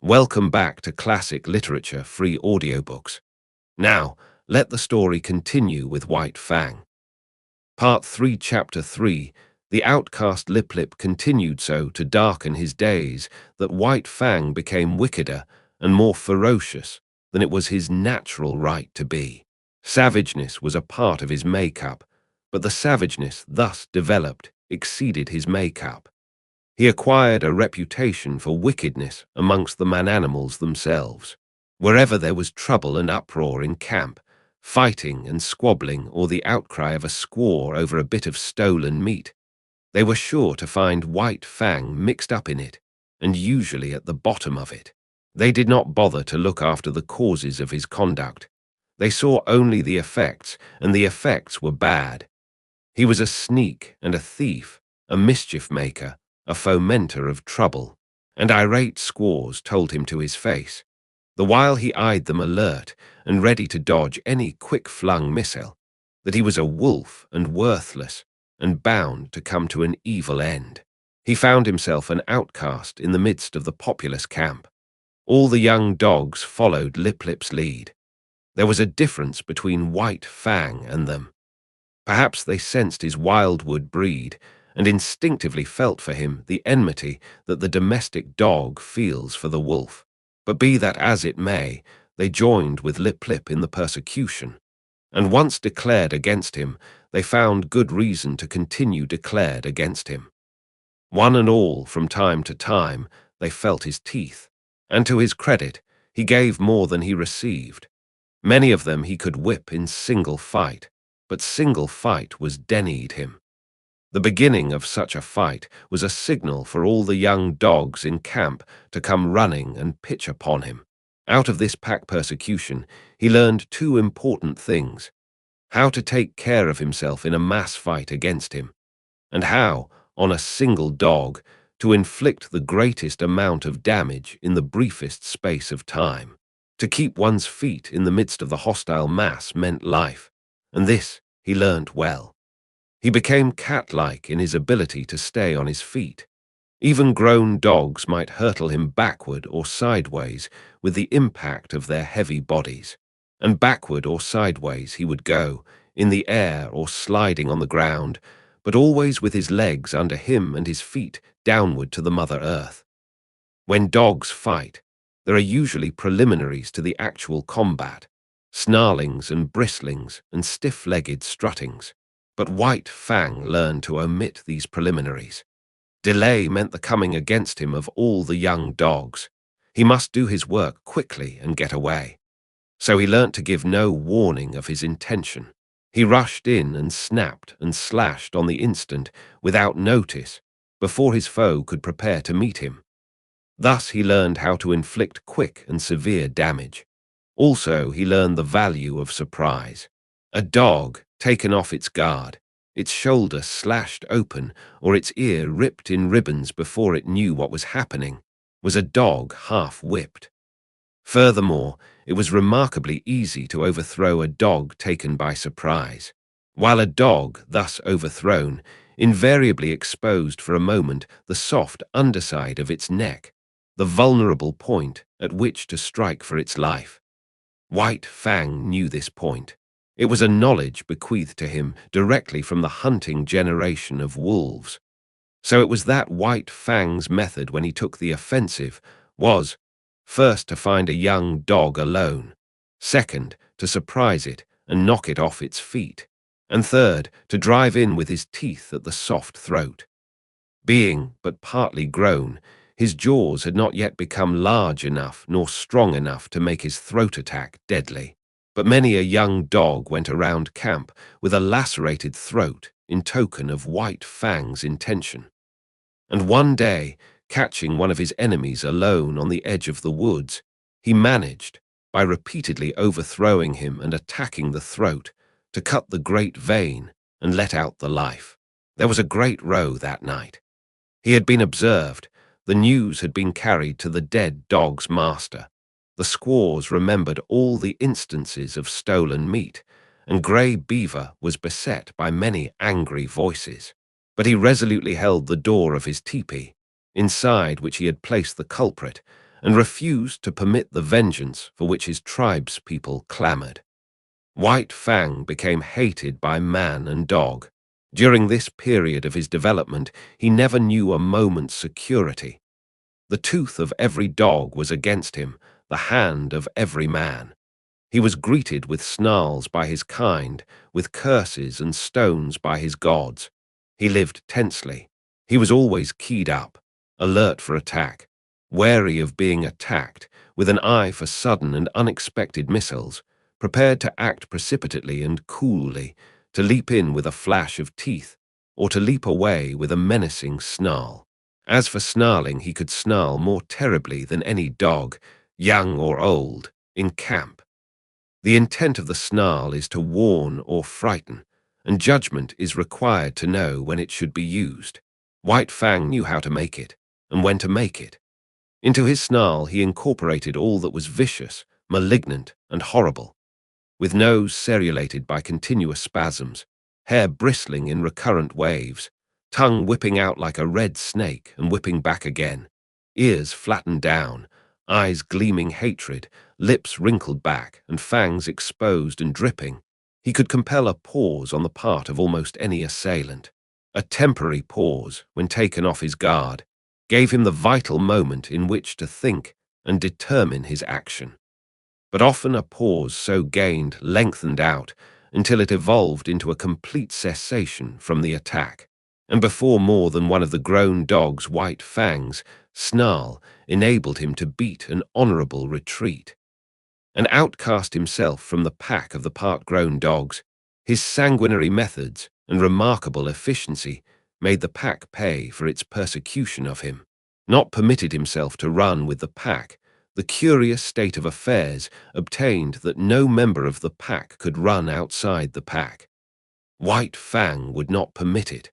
Welcome back to Classic Literature Free Audiobooks. Now, let the story continue with White Fang. Part 3, Chapter 3. The outcast Lip Lip continued so to darken his days that White Fang became wickeder and more ferocious than it was his natural right to be. Savageness was a part of his makeup, but the savageness thus developed exceeded his makeup. He acquired a reputation for wickedness amongst the man-animals themselves. Wherever there was trouble and uproar in camp, fighting and squabbling or the outcry of a squaw over a bit of stolen meat, they were sure to find White Fang mixed up in it, and usually at the bottom of it. They did not bother to look after the causes of his conduct. They saw only the effects, and the effects were bad. He was a sneak and a thief, a mischief-maker, a fomenter of trouble, and irate squaws told him to his face, the while he eyed them alert and ready to dodge any quick-flung missile, that he was a wolf and worthless and bound to come to an evil end. He found himself an outcast in the midst of the populous camp. All the young dogs followed Lip Lip's lead. There was a difference between White Fang and them. Perhaps they sensed his wildwood breed and instinctively felt for him the enmity that the domestic dog feels for the wolf. But be that as it may, they joined with Lip Lip in the persecution, and once declared against him, they found good reason to continue declared against him. One and all, from time to time, they felt his teeth, and to his credit, he gave more than he received. Many of them he could whip in single fight, but single fight was denied him. The beginning of such a fight was a signal for all the young dogs in camp to come running and pitch upon him. Out of this pack persecution, he learned two important things: how to take care of himself in a mass fight against him, and how, on a single dog, to inflict the greatest amount of damage in the briefest space of time. To keep one's feet in the midst of the hostile mass meant life, and this he learnt well. He became cat-like in his ability to stay on his feet. Even grown dogs might hurtle him backward or sideways with the impact of their heavy bodies, and backward or sideways he would go, in the air or sliding on the ground, but always with his legs under him and his feet downward to the Mother Earth. When dogs fight, there are usually preliminaries to the actual combat, snarlings and bristlings and stiff-legged struttings. But White Fang learned to omit these preliminaries. Delay meant the coming against him of all the young dogs. He must do his work quickly and get away. So he learnt to give no warning of his intention. He rushed in and snapped and slashed on the instant, without notice, before his foe could prepare to meet him. Thus he learned how to inflict quick and severe damage. Also he learned the value of surprise. A dog, taken off its guard, its shoulder slashed open or its ear ripped in ribbons before it knew what was happening, was a dog half-whipped. Furthermore, it was remarkably easy to overthrow a dog taken by surprise, while a dog, thus overthrown, invariably exposed for a moment the soft underside of its neck, the vulnerable point at which to strike for its life. White Fang knew this point. It was a knowledge bequeathed to him directly from the hunting generation of wolves. So it was that White Fang's method when he took the offensive was, first to find a young dog alone, second to surprise it and knock it off its feet, and third to drive in with his teeth at the soft throat. Being but partly grown, his jaws had not yet become large enough nor strong enough to make his throat attack deadly. But many a young dog went around camp with a lacerated throat in token of White Fang's intention. And one day, catching one of his enemies alone on the edge of the woods, he managed, by repeatedly overthrowing him and attacking the throat, to cut the great vein and let out the life. There was a great row that night. He had been observed. The news had been carried to the dead dog's master. The squaws remembered all the instances of stolen meat, and Gray Beaver was beset by many angry voices. But he resolutely held the door of his tepee, inside which he had placed the culprit, and refused to permit the vengeance for which his tribespeople clamored. White Fang became hated by man and dog. During this period of his development, he never knew a moment's security. The tooth of every dog was against him, the hand of every man. He was greeted with snarls by his kind, with curses and stones by his gods. He lived tensely. He was always keyed up, alert for attack, wary of being attacked, with an eye for sudden and unexpected missiles, prepared to act precipitately and coolly, to leap in with a flash of teeth, or to leap away with a menacing snarl. As for snarling, he could snarl more terribly than any dog, young or old, in camp. The intent of the snarl is to warn or frighten, and judgment is required to know when it should be used. White Fang knew how to make it, and when to make it. Into his snarl he incorporated all that was vicious, malignant, and horrible. With nose serrated by continuous spasms, hair bristling in recurrent waves, tongue whipping out like a red snake and whipping back again, ears flattened down, eyes gleaming hatred, lips wrinkled back, and fangs exposed and dripping, he could compel a pause on the part of almost any assailant. A temporary pause, when taken off his guard, gave him the vital moment in which to think and determine his action. But often a pause so gained lengthened out until it evolved into a complete cessation from the attack, and before more than one of the grown dog's white fangs snarl enabled him to beat an honorable retreat. An outcast himself from the pack of the part-grown dogs, his sanguinary methods and remarkable efficiency made the pack pay for its persecution of him. Not permitted himself to run with the pack, the curious state of affairs obtained that no member of the pack could run outside the pack. White Fang would not permit it.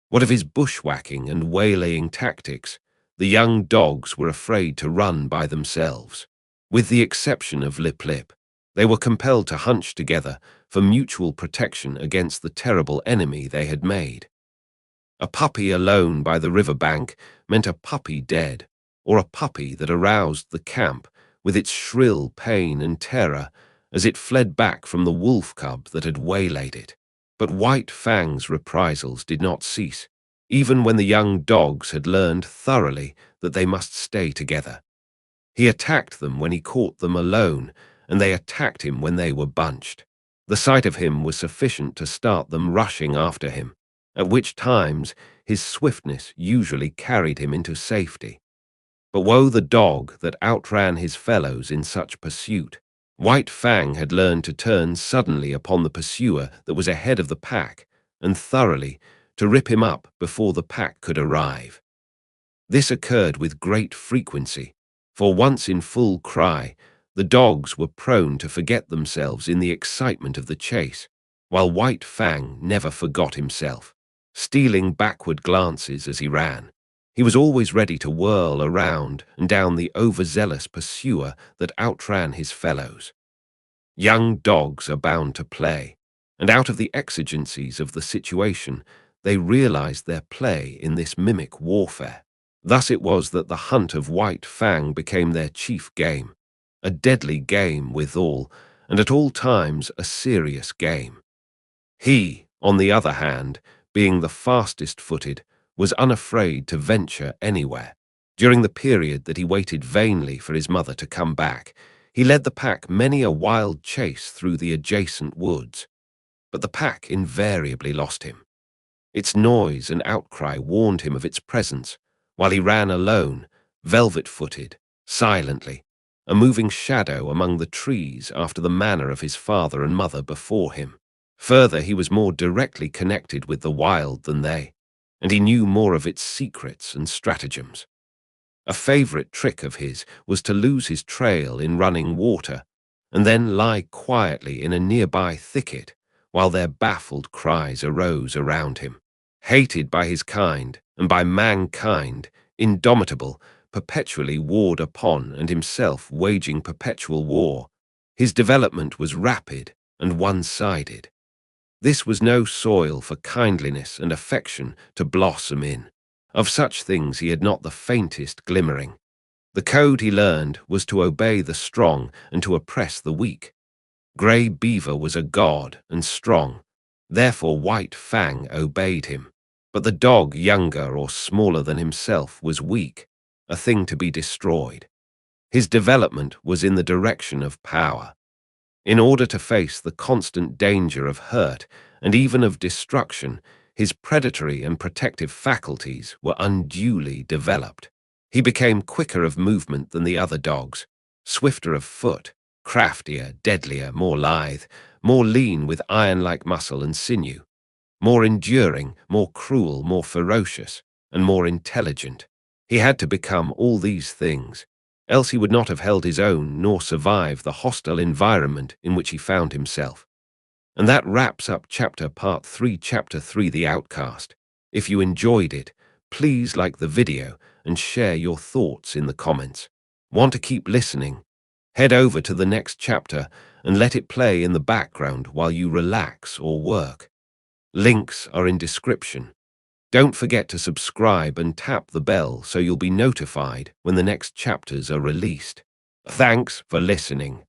What of his bushwhacking and waylaying tactics? The young dogs were afraid to run by themselves. With the exception of Lip Lip, they were compelled to hunch together for mutual protection against the terrible enemy they had made. A puppy alone by the river bank meant a puppy dead, or a puppy that aroused the camp with its shrill pain and terror as it fled back from the wolf cub that had waylaid it. But White Fang's reprisals did not cease, even when the young dogs had learned thoroughly that they must stay together. He attacked them when he caught them alone, and they attacked him when they were bunched. The sight of him was sufficient to start them rushing after him, at which times his swiftness usually carried him into safety. But woe the dog that outran his fellows in such pursuit. White Fang had learned to turn suddenly upon the pursuer that was ahead of the pack, and thoroughly to rip him up before the pack could arrive. This occurred with great frequency, for once in full cry, the dogs were prone to forget themselves in the excitement of the chase, while White Fang never forgot himself, stealing backward glances as he ran. He was always ready to whirl around and down the overzealous pursuer that outran his fellows. Young dogs are bound to play, and out of the exigencies of the situation, they realized their play in this mimic warfare. Thus it was that the hunt of White Fang became their chief game, a deadly game withal, and at all times a serious game. He, on the other hand, being the fastest-footed, was unafraid to venture anywhere. During the period that he waited vainly for his mother to come back, he led the pack many a wild chase through the adjacent woods. But the pack invariably lost him. Its noise and outcry warned him of its presence, while he ran alone, velvet-footed, silently, a moving shadow among the trees after the manner of his father and mother before him. Further, he was more directly connected with the wild than they, and he knew more of its secrets and stratagems. A favorite trick of his was to lose his trail in running water, and then lie quietly in a nearby thicket while their baffled cries arose around him. Hated by his kind and by mankind, indomitable, perpetually warred upon and himself waging perpetual war, his development was rapid and one-sided. This was no soil for kindliness and affection to blossom in. Of such things he had not the faintest glimmering. The code he learned was to obey the strong and to oppress the weak. Gray Beaver was a god and strong, therefore White Fang obeyed him. But the dog, younger or smaller than himself, was weak, a thing to be destroyed. His development was in the direction of power. In order to face the constant danger of hurt and even of destruction, his predatory and protective faculties were unduly developed. He became quicker of movement than the other dogs, swifter of foot, craftier, deadlier, more lithe, more lean with iron-like muscle and sinew, more enduring, more cruel, more ferocious, and more intelligent. He had to become all these things, else he would not have held his own nor survived the hostile environment in which he found himself. And that wraps up Part 3, Chapter 3, The Outcast. If you enjoyed it, please like the video and share your thoughts in the comments. Want to keep listening? Head over to the next chapter and let it play in the background while you relax or work. Links are in description. Don't forget to subscribe and tap the bell so you'll be notified when the next chapters are released. Thanks for listening.